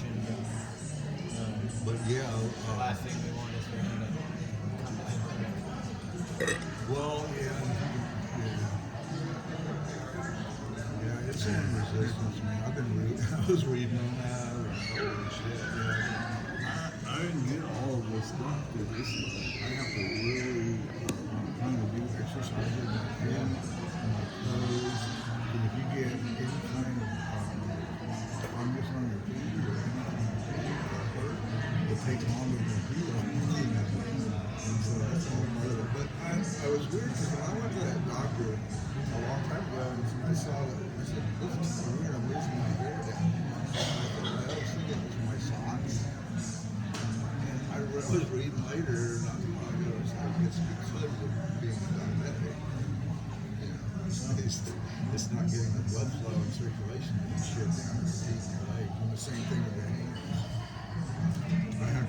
nutrition. But yeah, The last thing we want is for him to come to implement. well, yeah, yeah, it's in resistance, man. I've been reading, I was reading on that and holy shit, yeah. I didn't get all of this stuff because I have to really kind of do exercise in my hand, and my toes, and if you get any kind of fungus on your feet or anything it takes longer than heal. And so that's all part of it. But I was weird because when I went to that doctor a long time ago and I saw that, I said, listen, I'm weird, I'm losing my hair down. And I was thinking it was my socks. And I was reading later, not too long ago, it's like it's because of being diabetic. You know, it's not getting the blood flow and circulation and shit down